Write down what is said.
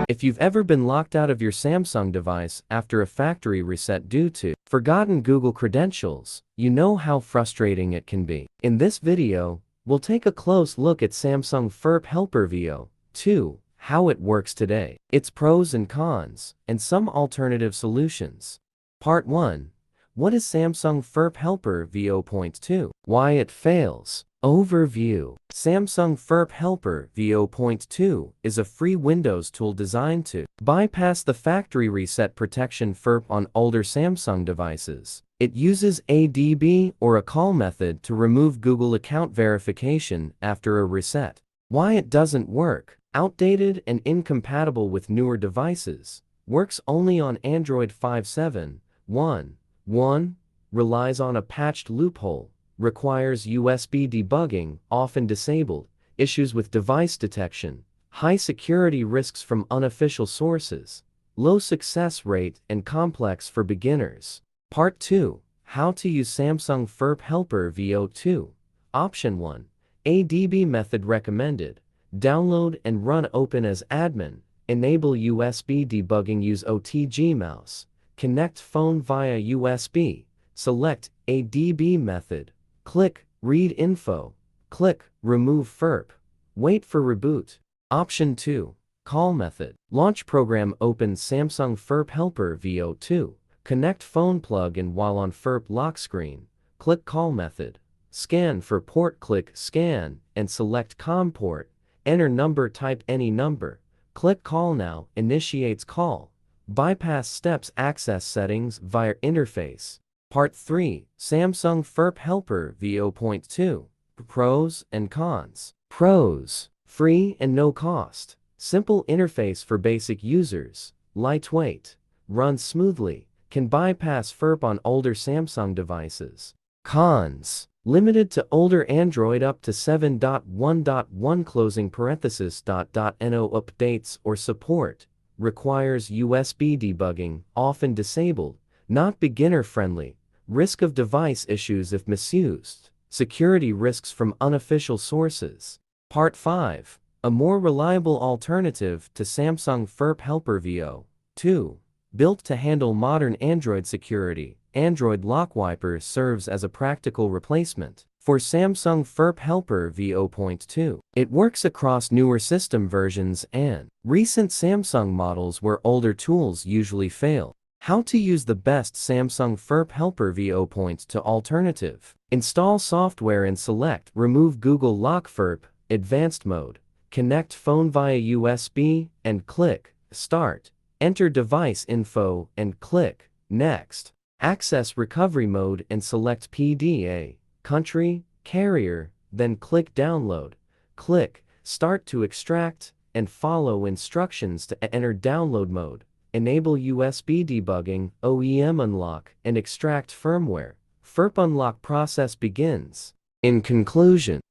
If you've ever been locked out of your Samsung device after a factory reset due to forgotten Google credentials, you know how frustrating it can be. In this video, we'll take a close look at Samsung FRP Helper v0.2, how it works today, its pros and cons, and some alternative solutions. Part 1. What is Samsung FRP Helper v0.2? Why it fails. Overview. Samsung FRP Helper v0.2 is a free Windows tool designed to bypass the factory reset protection FRP on older Samsung devices. It uses ADB or a call method to remove Google account verification after a reset. Why it doesn't work. Outdated and incompatible with newer devices. Works only on Android 5.7.1.1. Relies on a patched loophole. Requires USB debugging, often disabled. Issues with device detection. High security risks from unofficial sources. Low success rate and complex for beginners. Part 2. How to use Samsung FRP Helper v0.2. Option 1. ADB method recommended. Download and run open as admin. Enable USB debugging. Use OTG mouse. Connect phone via USB. Select ADB method. Click Read Info. Click Remove FRP. Wait for reboot. Option 2. Call method. Launch program. Open Samsung FRP Helper v0.2. Connect phone plug-in while on FRP lock screen. Click Call method. Scan for port. Click Scan and select COM port. Enter number. Type any number. Click Call Now. Initiates call. Bypass steps. Access settings via interface. Part 3. Samsung FRP Helper v0.2. Pros and cons. Pros. Free and no cost. Simple interface for basic users. Lightweight. Runs smoothly. Can bypass FRP on older Samsung devices. Cons. Limited to older Android up to 7.1.1 closing parenthesis .no updates or support. Requires USB debugging, often disabled. Not beginner friendly. Risk of device issues if misused. Security risks from unofficial sources. Part 5. A more reliable alternative to Samsung FRP Helper v0.2. Built to handle modern Android security, Android Lock Wiper serves as a practical replacement for Samsung FRP Helper v0.2. It works across newer system versions and recent Samsung models where older tools usually fail. How to use the best Samsung FRP Helper v0.2 alternative. Install software and select Remove Google Lock FRP, Advanced Mode. Connect phone via USB and click Start. Enter device info and click Next. Access recovery mode and select PDA, country, carrier, then click Download. Click Start to extract and follow instructions to enter download mode. Enable USB debugging, OEM unlock, and extract firmware. FRP unlock process begins. In conclusion,